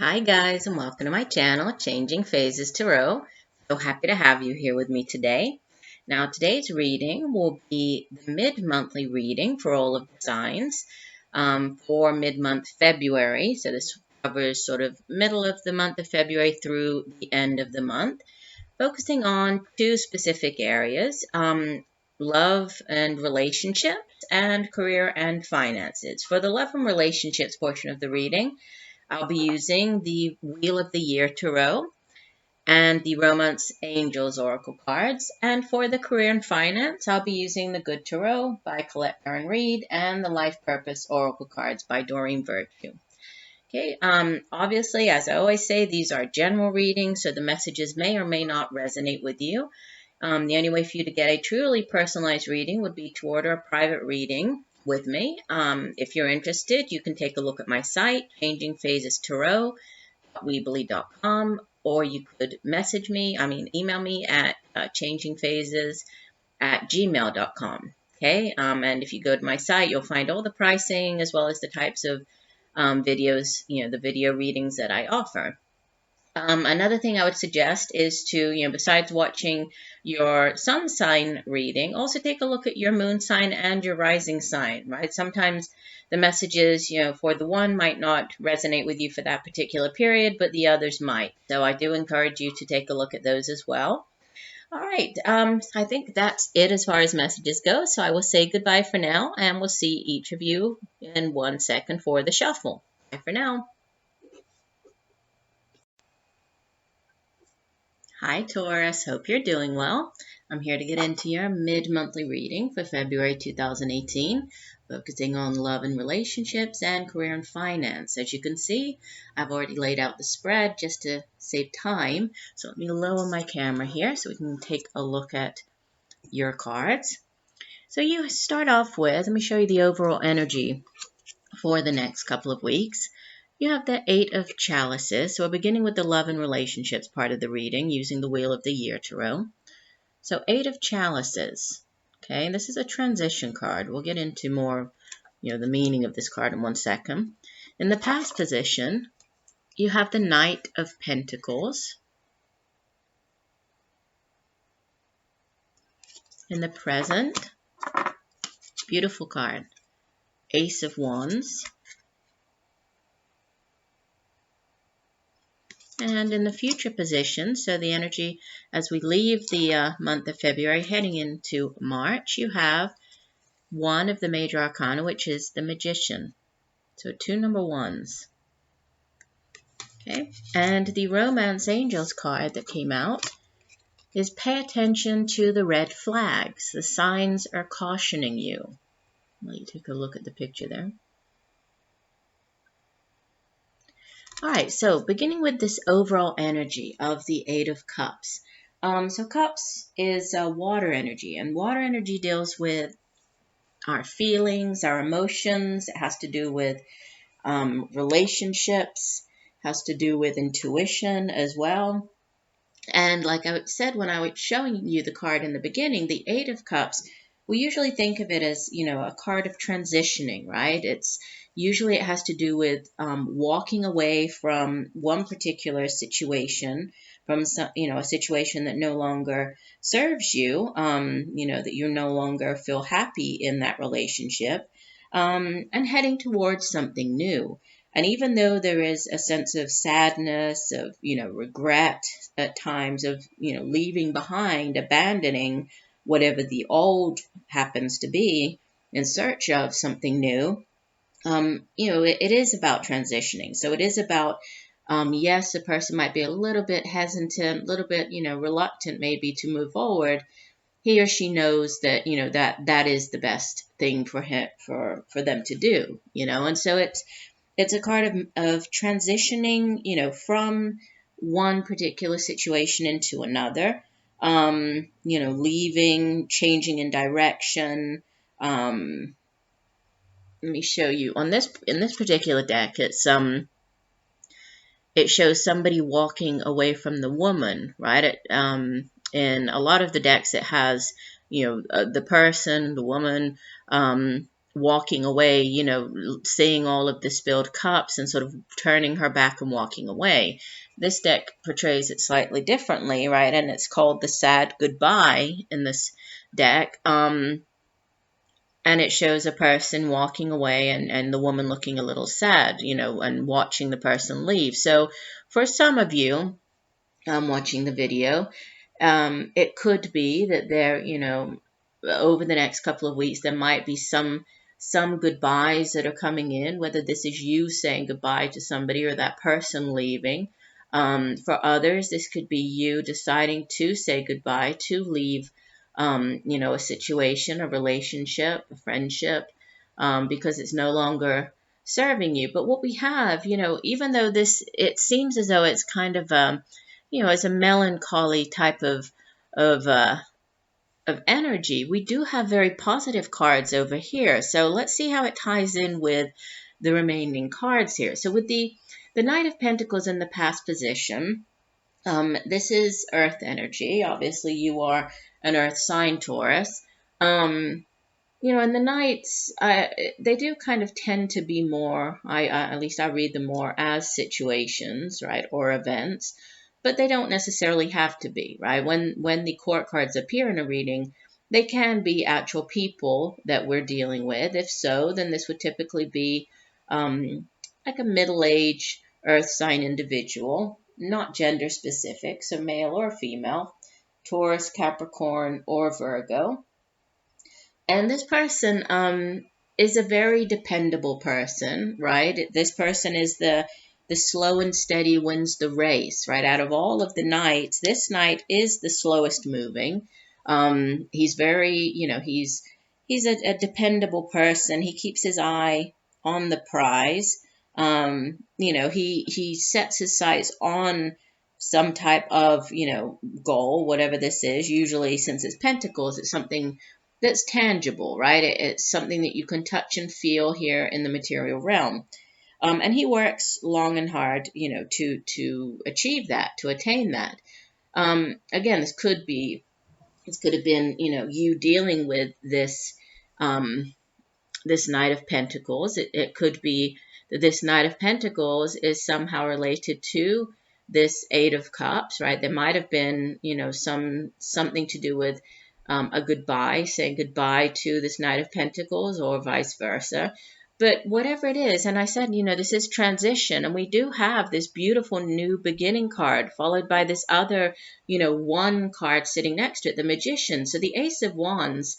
Hi guys, and welcome to my channel, Changing Phases Tarot. So happy to have you here with me today. Now today's reading will be the mid-monthly reading for all of the signs for mid-month February. So this covers sort of middle of the month of February through the end of the month, focusing on two specific areas, love and relationships and career and finances. For the love and relationships portion of the reading, I'll be using the Wheel of the Year Tarot and the Romance Angels Oracle cards. And for the career and finance, I'll be using the Good Tarot by Colette, Baron-Reid and the Life Purpose Oracle cards by Doreen Virtue. Okay, obviously, as I always say, these are general readings, so the messages may or may not resonate with you. The only way for you to get a truly personalized reading would be to order a private reading with me. If you're interested, you can take a look at my site, changingphasestarot.weebly.com, or you could email me at changingphases@gmail.com. Okay, and if you go to my site, you'll find all the pricing as well as the types of videos, the video readings that I offer. Another thing I would suggest is to, besides watching your sun sign reading, also take a look at your moon sign and your rising sign, right? Sometimes the messages, for the one might not resonate with you for that particular period, but the others might. So I do encourage you to take a look at those as well. All right, I think that's it as far as messages go. So I will say goodbye for now, and we'll see each of you in 1 second for the shuffle. Bye for now. Hi Taurus, hope you're doing well. I'm here to get into your mid-monthly reading for February 2018, focusing on love and relationships and career and finance. As you can see, I've already laid out the spread just to save time. So let me lower my camera here so we can take a look at your cards. So you start off with, let me show you the overall energy for the next couple of weeks. You have the Eight of Chalices. So we're beginning with the love and relationships part of the reading using the Wheel of the Year Tarot. So Eight of Chalices. Okay, this is a transition card. We'll get into more, the meaning of this card in 1 second. In the past position, you have the Knight of Pentacles. In the present, beautiful card, Ace of Wands. And in the future position, so the energy as we leave the month of February heading into March, you have one of the major arcana, which is the Magician. So 2 number ones. Okay, and the Romance Angels card that came out is pay attention to the red flags. The signs are cautioning you. Let you take a look at the picture there. All right, so beginning with this overall energy of the Eight of Cups. So Cups is water energy, and water energy deals with our feelings, our emotions. It has to do with relationships, has to do with intuition as well. And like I said when I was showing you the card in the beginning, the Eight of Cups, we usually think of it as, a card of transitioning, right? Usually it has to do with walking away from one particular situation, from some, a situation that no longer serves you, that you no longer feel happy in that relationship, and heading towards something new. And even though there is a sense of sadness, of, regret at times, of, leaving behind, abandoning whatever the old happens to be in search of something new, it is about transitioning. So it is about, yes, a person might be a little bit hesitant, a little bit, reluctant maybe to move forward. He or she knows that, that is the best thing for them to do, and so it's a card of transitioning, from one particular situation into another, leaving, changing in direction. Let me show you in this particular deck. It shows somebody walking away from the woman, right? In a lot of the decks, it has, the person, the woman, walking away, you know, seeing all of the spilled cups and sort of turning her back and walking away. This deck portrays it slightly differently, right? And it's called the Sad Goodbye in this deck. And it shows a person walking away and the woman looking a little sad, you know, and watching the person leave. So for some of you watching the video, it could be that there, you know, over the next couple of weeks, there might be some goodbyes that are coming in, whether this is you saying goodbye to somebody or that person leaving. For others, this could be you deciding to say goodbye, to leave, you know, a situation, a relationship, a friendship, because it's no longer serving you. But what we have, you know, even though it seems as though it's kind of, you know, it's a melancholy type of energy, we do have very positive cards over here. So let's see how it ties in with the remaining cards here. So with the Knight of Pentacles in the past position, this is earth energy. Obviously, you are an earth sign, Taurus. You know, and the knights, they do kind of tend to be more, at least I read them more as situations, right, or events, but they don't necessarily have to be, right? When the court cards appear in a reading, they can be actual people that we're dealing with. If so, then this would typically be like a middle-aged earth sign individual, not gender specific, so male or female, Taurus, Capricorn, or Virgo. And this person is a very dependable person, right? This person is the slow and steady wins the race, right? Out of all of the knights, this knight is the slowest moving. He's very, you know, he's a dependable person. He keeps his eye on the prize. You know, he sets his sights on some type of, you know, goal, whatever this is. Usually, since it's pentacles, it's something that's tangible, right? It's something that you can touch and feel here in the material realm. And he works long and hard, you know, to achieve that, to attain that. Again, this could have been, you know, you dealing with this, this Knight of Pentacles. It could be that this Knight of Pentacles is somehow related to this Eight of Cups, right? There might have been, you know, something to do with a goodbye, saying goodbye to this Knight of Pentacles, or vice versa. But whatever it is, and I said, you know, this is transition, and we do have this beautiful new beginning card, followed by this other, you know, one card sitting next to it, the Magician. So the Ace of Wands,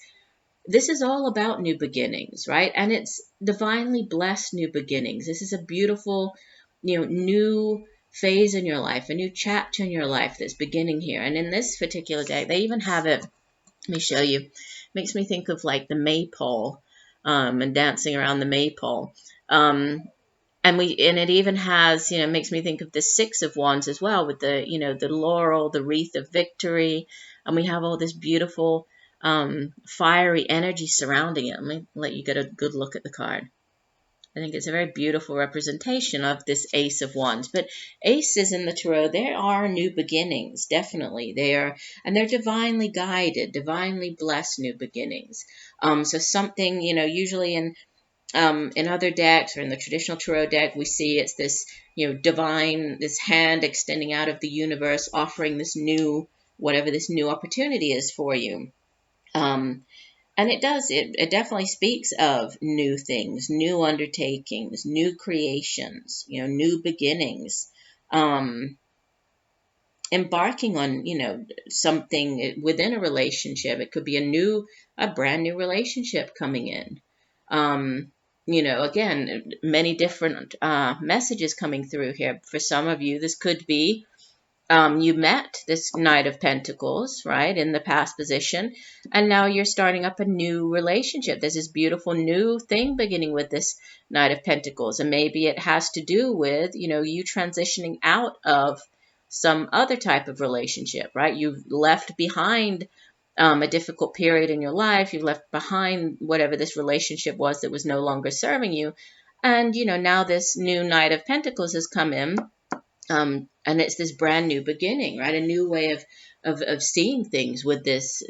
this is all about new beginnings, right? And it's divinely blessed new beginnings. This is a beautiful, you know, new phase in your life, a new chapter in your life that's beginning here. And in this particular deck, they even have it. Let me show you. It makes me think of like the maypole, and dancing around the maypole. And it even has, you know, makes me think of the Six of Wands as well, with the, you know, the laurel, the wreath of victory, and we have all this beautiful fiery energy surrounding it. Let me let you get a good look at the card. I think it's a very beautiful representation of this Ace of Wands. But aces in the tarot, there are new beginnings, definitely. They're divinely guided, divinely blessed new beginnings. So something, you know, usually in other decks, or in the traditional tarot deck, we see it's this, you know, divine, this hand extending out of the universe, offering this new, whatever this new opportunity is for you. And it definitely speaks of new things, new undertakings, new creations, you know, new beginnings, embarking on, you know, something within a relationship. It could be a brand new relationship coming in. You know, again, many different messages coming through here. For some of you, this could be you met this Knight of Pentacles, right, in the past position, and now you're starting up a new relationship. There's this beautiful new thing beginning with this Knight of Pentacles, and maybe it has to do with, you know, you transitioning out of some other type of relationship, right? You've left behind a difficult period in your life. You've left behind whatever this relationship was that was no longer serving you, and, you know, now this new Knight of Pentacles has come in. And it's this brand new beginning, right? A new way of seeing things with this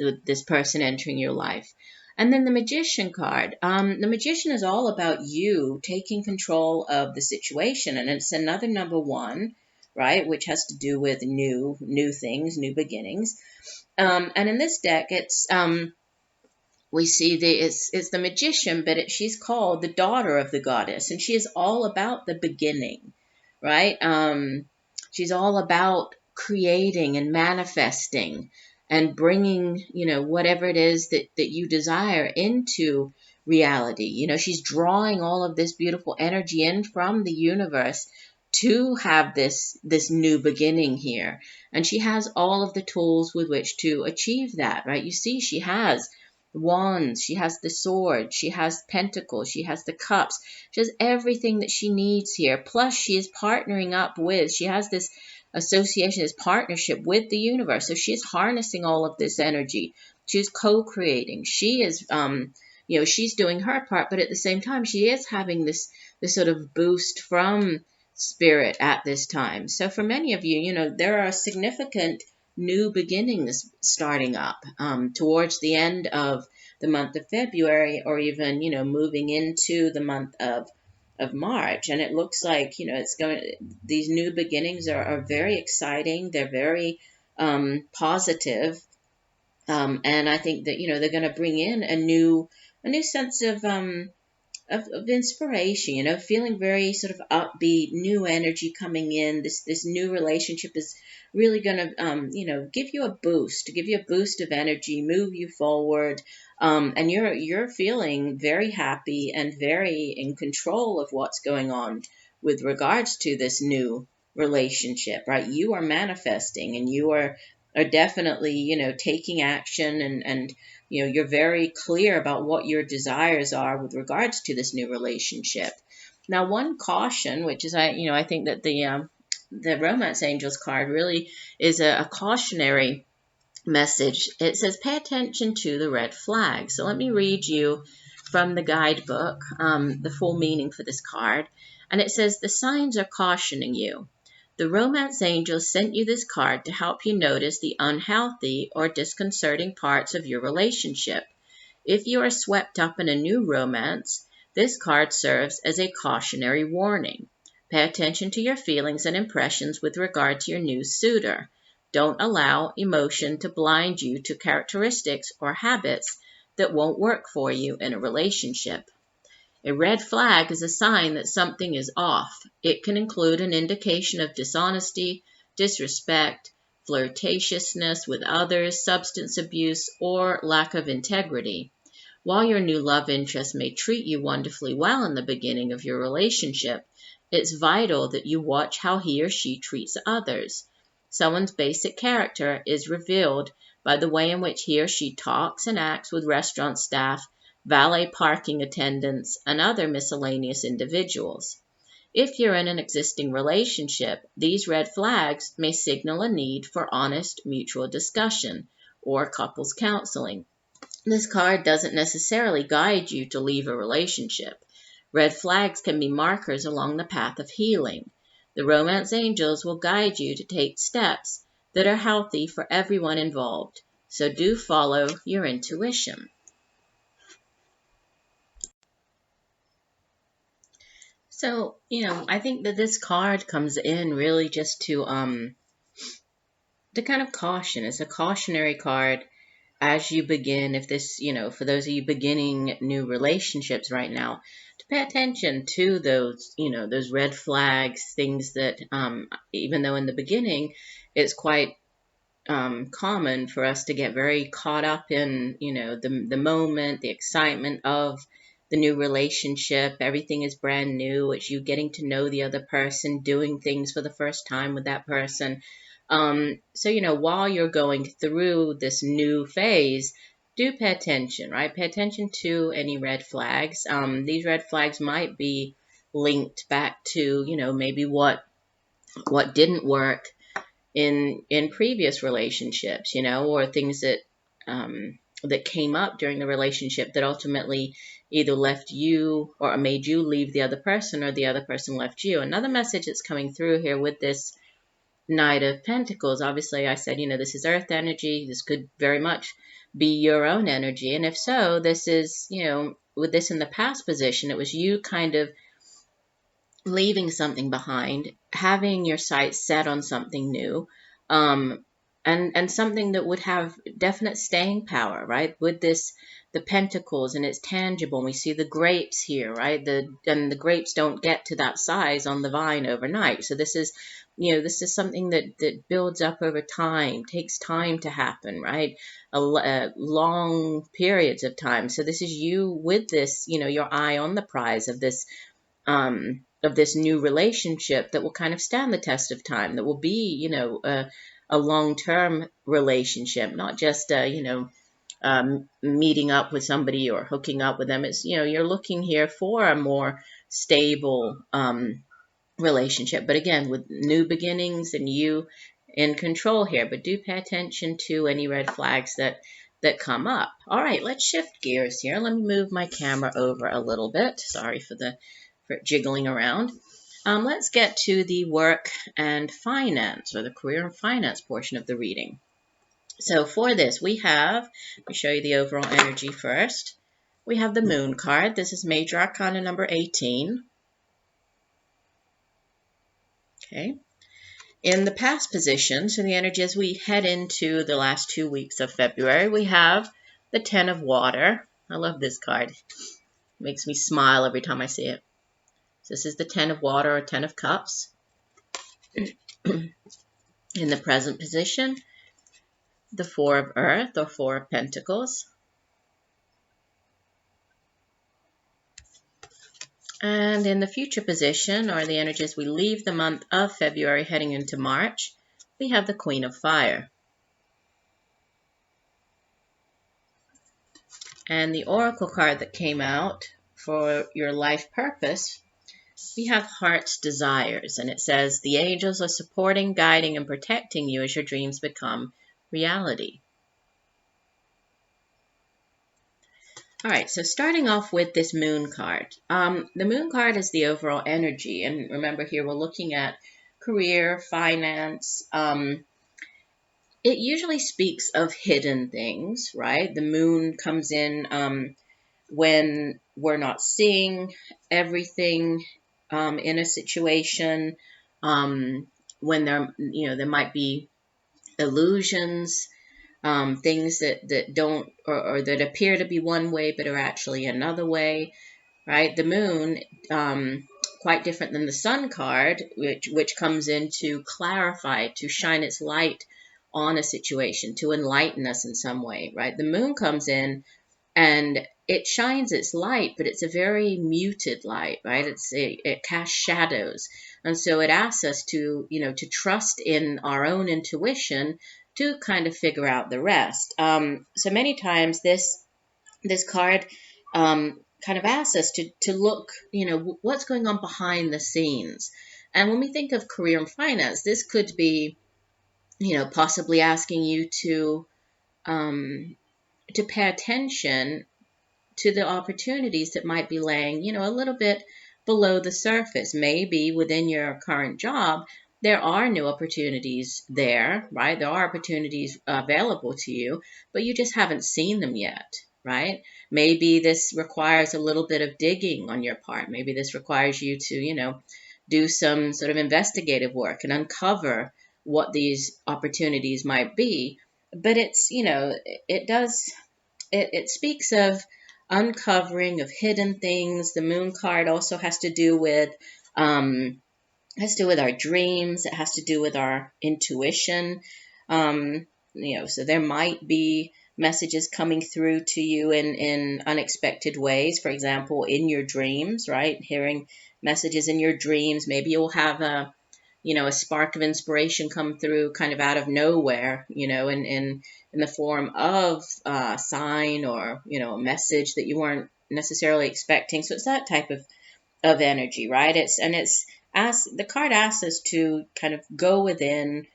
person entering your life. And then the Magician card. The Magician is all about you taking control of the situation, and it's another number one, right, which has to do with new things, new beginnings. And in this deck, we see it's the Magician, but she's called the daughter of the goddess, and she is all about the beginning, right? She's all about creating and manifesting and bringing, whatever it is that you desire into reality. She's drawing all of this beautiful energy in from the universe to have this new beginning here. And she has all of the tools with which to achieve that, right? You see, she has wands, she has the sword, she has pentacles, she has the cups, she has everything that she needs here. Plus, she is partnering up with, she has this association, this partnership with the universe. So she is harnessing all of this energy. She's co-creating. She is, she's doing her part, but at the same time, she is having this sort of boost from spirit at this time. So for many of you, there are significant new beginnings starting up towards the end of the month of February, or even, moving into the month of March. And it looks like, these new beginnings are very exciting. They're very positive. And I think that, they're going to bring in a new sense of inspiration, feeling very sort of upbeat, new energy coming in. This new relationship is really going to, give you a boost, of energy, move you forward. And you're feeling very happy and very in control of what's going on with regards to this new relationship, right? You are manifesting, and you are definitely, taking action, and you're very clear about what your desires are with regards to this new relationship. Now, one caution, which is, I think that the Romance Angels card really is a cautionary message. It says, pay attention to the red flag. So let me read you from the guidebook, the full meaning for this card. And it says, the signs are cautioning you. The Romance Angels sent you this card to help you notice the unhealthy or disconcerting parts of your relationship. If you are swept up in a new romance, this card serves as a cautionary warning. Pay attention to your feelings and impressions with regard to your new suitor. Don't allow emotion to blind you to characteristics or habits that won't work for you in a relationship. A red flag is a sign that something is off. It can include an indication of dishonesty, disrespect, flirtatiousness with others, substance abuse, or lack of integrity. While your new love interest may treat you wonderfully well in the beginning of your relationship, it's vital that you watch how he or she treats others. Someone's basic character is revealed by the way in which he or she talks and acts with restaurant staff, valet parking attendants, and other miscellaneous individuals. If you're in an existing relationship, these red flags may signal a need for honest mutual discussion or couples counseling. This card doesn't necessarily guide you to leave a relationship. Red flags can be markers along the path of healing. The Romance Angels will guide you to take steps that are healthy for everyone involved. So do follow your intuition. So, I think that this card comes in really just to kind of caution. It's a cautionary card as you begin, if this, for those of you beginning new relationships right now, to pay attention to those, those red flags, things that, even though in the beginning, it's quite common for us to get very caught up in, the moment, the excitement of the new relationship. Everything is brand new. It's you getting to know the other person, doing things for the first time with that person. So, while you're going through this new phase, do pay attention, right? Pay attention to any red flags. These red flags might be linked back to, maybe what didn't work in previous relationships, or things that that came up during the relationship that ultimately either left you or made you leave the other person, or the other person left you. Another message that's coming through here with this Knight of Pentacles, obviously I said, this is earth energy. This could very much be your own energy? And if so, this is, with this in the past position, it was you kind of leaving something behind, having your sights set on something new, um, and something that would have definite staying power, right? With this, the pentacles, and it's tangible. And we see the grapes here, right? And the grapes don't get to that size on the vine overnight. So this is, this is something that builds up over time, takes time to happen, right? Long periods of time. So this is you with this, your eye on the prize of this new relationship that will kind of stand the test of time, that will be, a long-term relationship, not just, meeting up with somebody or hooking up with them. It's, you're looking here for a more stable relationship, but again, with new beginnings and you in control here. But do pay attention to any red flags that come up. All right, let's shift gears here. Let me move my camera over a little bit. Sorry for jiggling around. Let's get to the work and finance, or the career and finance portion of the reading. So for this, we have, let me show you the overall energy first. We have the Moon card. This is Major Arcana number 18. Okay. In the past position, so the energy as we head into the last 2 weeks of February, we have the Ten of Water. I love this card. It makes me smile every time I see it. So this is the Ten of Water or Ten of Cups. In the present position, the Four of Earth or Four of Pentacles. And in the future position, or the energy as we leave the month of February heading into March, we have the Queen of Fire. And the Oracle card that came out for your life purpose, we have Heart's Desires. And it says, the angels are supporting, guiding, and protecting you as your dreams become reality. All right, so starting off with this Moon card. The Moon card is the overall energy. And remember here, we're looking at career, finance. It usually speaks of hidden things, right? The Moon comes in when we're not seeing everything in a situation, when there might be illusions, things that don't or that appear to be one way but are actually another way, right? The Moon, quite different than the Sun card, which comes in to clarify, to shine its light on a situation, to enlighten us in some way, right? The Moon comes in and it shines its light, but it's a very muted light, right? It casts shadows. And so it asks us to, to trust in our own intuition to kind of figure out the rest. So many times this card kind of asks us to look, what's going on behind the scenes. And when we think of career and finance, this could be, possibly asking you to pay attention to the opportunities that might be laying, a little bit below the surface. Maybe within your current job, there are new opportunities there, right? There are opportunities available to you, but you just haven't seen them yet, right? Maybe this requires a little bit of digging on your part. Maybe this requires you to, do some sort of investigative work and uncover what these opportunities might be. But it's, it speaks of uncovering of hidden things. The Moon card also has to do with our dreams. It has to do with our intuition. So there might be messages coming through to you in unexpected ways. For example, in your dreams, right? Hearing messages in your dreams. Maybe you'll have a spark of inspiration come through kind of out of nowhere, in the form of a sign or, a message that you weren't necessarily expecting. So it's that type of energy, right? The card asks us to kind of go within,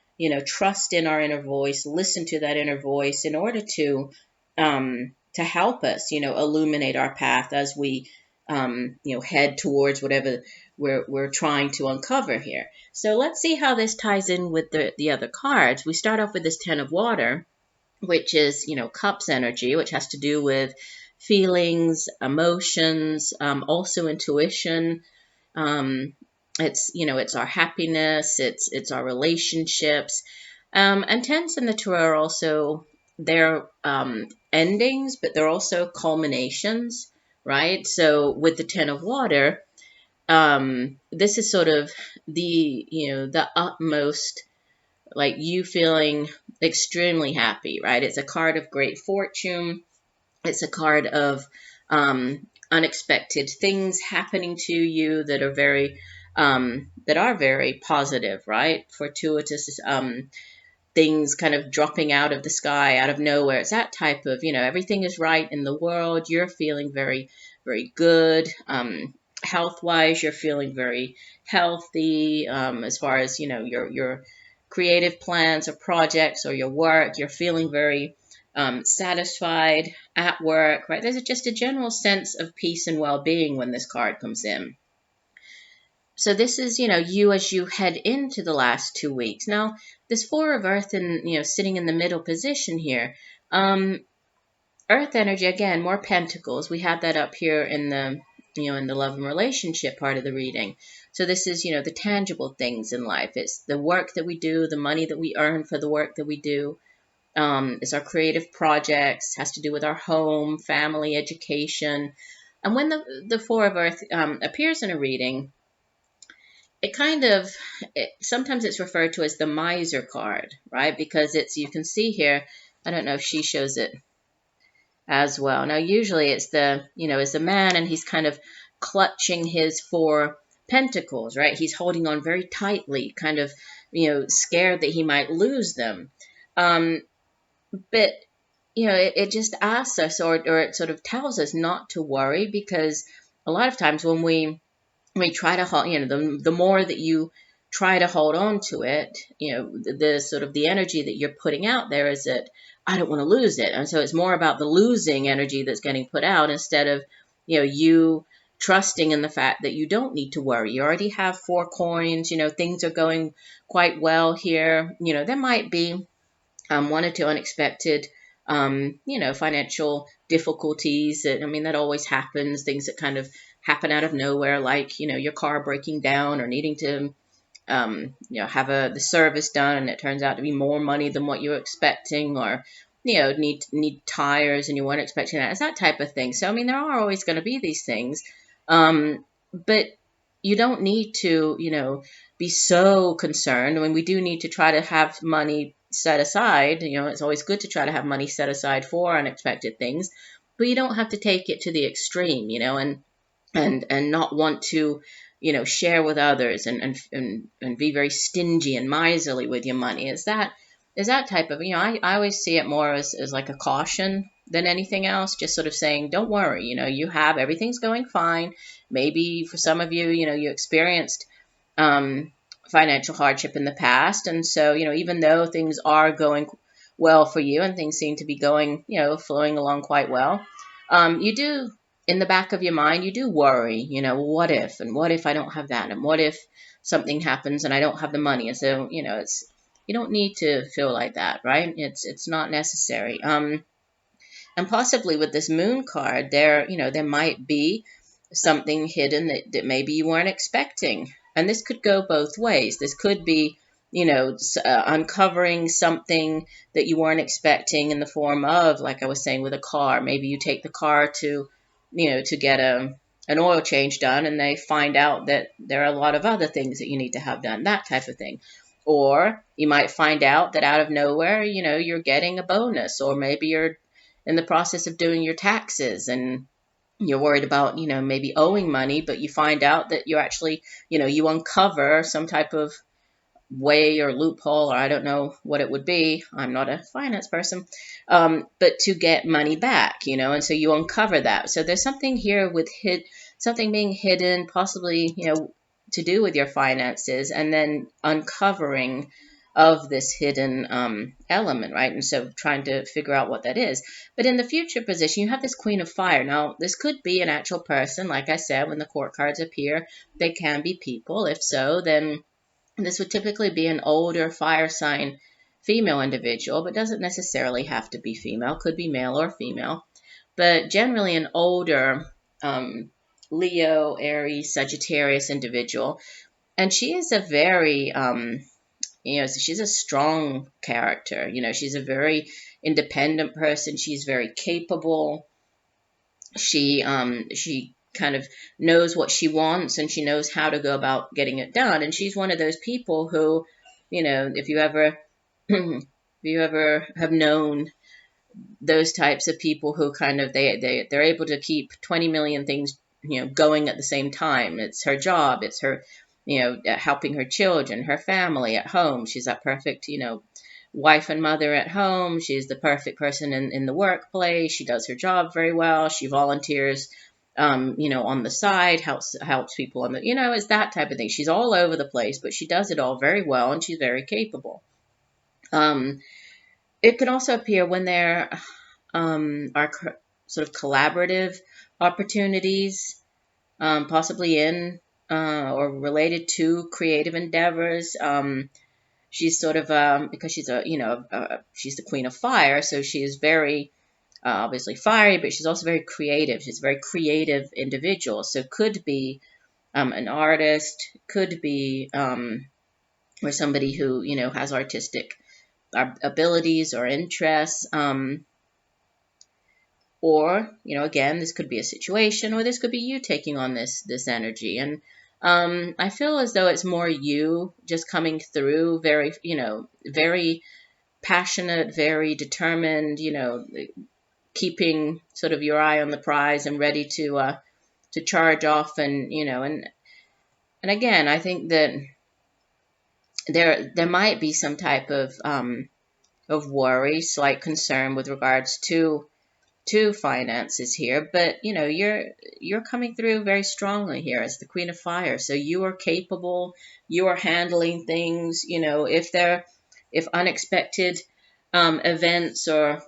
trust in our inner voice, listen to that inner voice in order to help us, illuminate our path as we, head towards whatever we're trying to uncover here. So let's see how this ties in with the other cards. We start off with this Ten of Water, which is, cups energy, which has to do with feelings, emotions, also intuition. It's our happiness, it's our relationships. And tens in the tarot are also, they're endings, but they're also culminations, right? So with the Ten of Water, this is sort of the utmost, like you feeling extremely happy, right? It's a card of great fortune. It's a card of unexpected things happening to you that are very positive, right? Fortuitous things kind of dropping out of the sky, out of nowhere. It's that type of, everything is right in the world. You're feeling very, very good. Health-wise, you're feeling very healthy. As far as, your creative plans or projects or your work, you're feeling very satisfied at work, right? There's just a general sense of peace and well-being when this card comes in. So this is, you as you head into the last 2 weeks. Now, this Four of Earth and, sitting in the middle position here, Earth energy, again, more pentacles. We have that up here in the, in the love and relationship part of the reading. So this is, the tangible things in life. It's the work that we do, the money that we earn for the work that we do. It's our creative projects, has to do with our home, family, education. And when the Four of Earth appears in a reading, it kind of, sometimes it's referred to as the miser card, right? Because you can see here, I don't know if she shows it as well. Now, usually it's it's the man, and he's kind of clutching his four pentacles, right? He's holding on very tightly, kind of, scared that he might lose them. But, it just asks us, or it sort of tells us not to worry, because a lot of times when we try to hold, the more that you try to hold on to it, the sort of the energy that you're putting out there is that I don't want to lose it. And so it's more about the losing energy that's getting put out, instead of, you trusting in the fact that you don't need to worry. You already have 4 coins, things are going quite well here. There might be 1 or 2 unexpected, financial difficulties. That always happens. Things that kind of happen out of nowhere, like, your car breaking down, or needing to, have the service done, and it turns out to be more money than what you were expecting, or, need tires and you weren't expecting that. It's that type of thing. So, there are always going to be these things. But you don't need to, be so concerned. We do need to try to have money set aside. It's always good to try to have money set aside for unexpected things, but you don't have to take it to the extreme, and not want to, share with others, and be very stingy and miserly with your money. Is that type of, I always see it more as like a caution than anything else. Just sort of saying, don't worry, you have, everything's going fine. Maybe for some of you, you experienced financial hardship in the past. And so, even though things are going well for you, and things seem to be going, flowing along quite well, you do, in the back of your mind, you do worry, what if, and what if I don't have that? And what if something happens and I don't have the money? And so, you don't need to feel like that, right? It's not necessary. And possibly with this moon card, there might be something hidden that maybe you weren't expecting. And this could go both ways. This could be, uncovering something that you weren't expecting, in the form of, like I was saying, with a car. Maybe you take the car to, to get an oil change done, and they find out that there are a lot of other things that you need to have done, that type of thing. Or you might find out that out of nowhere, you're getting a bonus, or maybe you're in the process of doing your taxes, and you're worried about, maybe owing money, but you find out that you're actually, you uncover some type of way or loophole, or I don't know what it would be. I'm not a finance person, but to get money back, and so you uncover that. So there's something here with something being hidden, possibly, to do with your finances, and then uncovering of this hidden element, right? And so trying to figure out what that is. But in the future position, you have this Queen of Fire. Now, this could be an actual person. Like I said, when the court cards appear, they can be people. If so, then this would typically be an older fire sign female individual, but doesn't necessarily have to be female, could be male or female, but generally an older Leo, Aries, Sagittarius individual. And she is a very, she's a strong character. She's a very independent person. She's very capable. She kind of knows what she wants, and she knows how to go about getting it done. And she's one of those people who, if you ever if you ever have known those types of people who kind of they're able to keep 20 million things going at the same time. It's her job, it's her helping her children, her family at home. She's that perfect wife and mother at home. She's the perfect person in the workplace. She does her job very well. She volunteers on the side, helps people on the it's that type of thing. She's all over the place, but she does it all very well, and she's very capable. It can also appear when there are sort of collaborative opportunities, possibly in or related to creative endeavors. She's sort of because she's she's the Queen of Fire, so she is very obviously fiery, but she's also very creative. She's a very creative individual, so could be an artist, could be or somebody who has artistic abilities or interests, or again, this could be a situation, or this could be you taking on this energy. And I feel as though it's more you just coming through, very very passionate, very determined, keeping sort of your eye on the prize and ready to charge off. And and again, I think that there might be some type of worry, slight concern with regards to finances here, but you're coming through very strongly here as the Queen of Fire. So you are capable, you are handling things. If unexpected events or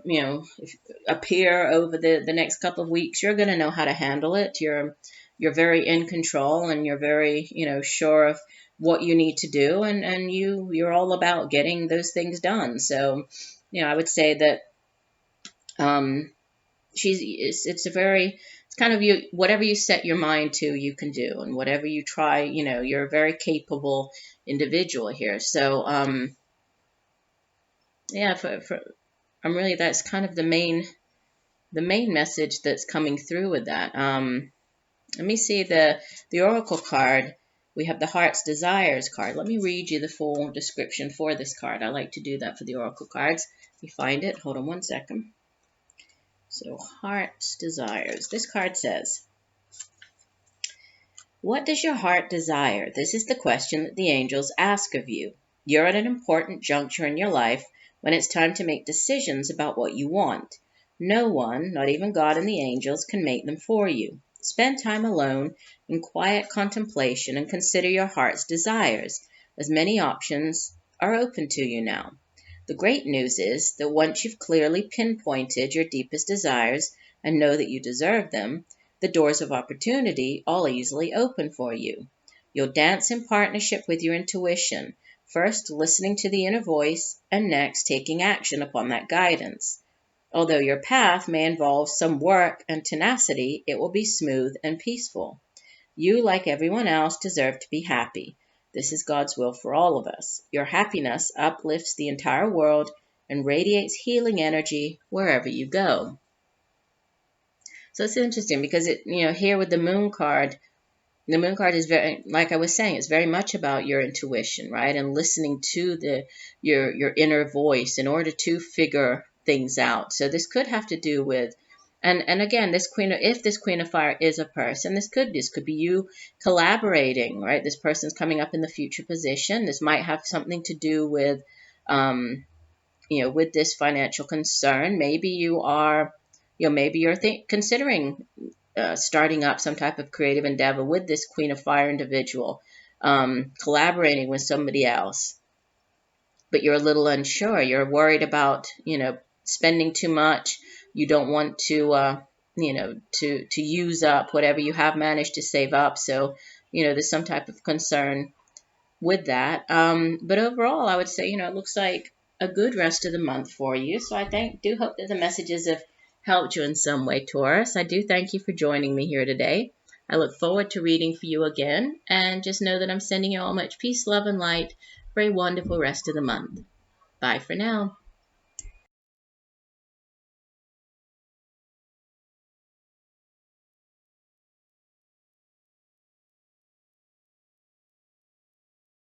appear over the next couple of weeks, you're going to know how to handle it. You're very in control, and you're very sure of what you need to do, and you're all about getting those things done. So I would say that it's kind of you, whatever you set your mind to, you can do, and whatever you try, you're a very capable individual here. So I'm really, that's kind of the main message that's coming through with that. Let me see the Oracle card. We have the Heart's Desires card. Let me read you the full description for this card. I like to do that for the Oracle cards. Let me find it. Hold on one second. So, Heart's Desires. This card says, what does your heart desire? This is the question that the angels ask of you. You're at an important juncture in your life when it's time to make decisions about what you want. No one, not even God and the angels, can make them for you. Spend time alone in quiet contemplation and consider your heart's desires, as many options are open to you now. The great news is that once you've clearly pinpointed your deepest desires and know that you deserve them, the doors of opportunity all easily open for you. You'll dance in partnership with your intuition, first listening to the inner voice and next taking action upon that guidance. Although your path may involve some work and tenacity, it will be smooth and peaceful. You, like everyone else, deserve to be happy. This is God's will for all of us. Your happiness uplifts the entire world and radiates healing energy wherever you go. So it's interesting because here with the Moon card is very, like I was saying, it's very much about your intuition, right? And listening to your inner voice in order to figure things out. So this could have to do with, and again, if this Queen of Fire is a person, this could be you collaborating, right? This person's coming up in the future position. This might have something to do with, with this financial concern. Maybe you are, maybe you're considering starting up some type of creative endeavor with this Queen of Fire individual, collaborating with somebody else, but you're a little unsure. You're worried about, spending too much. You don't want to, to use up whatever you have managed to save up. So, there's some type of concern with that. But overall, I would say, it looks like a good rest of the month for you. So I do hope that the messages have helped you in some way, Taurus. I do thank you for joining me here today. I look forward to reading for you again, and just know that I'm sending you all much peace, love, and light for a wonderful rest of the month. Bye for now.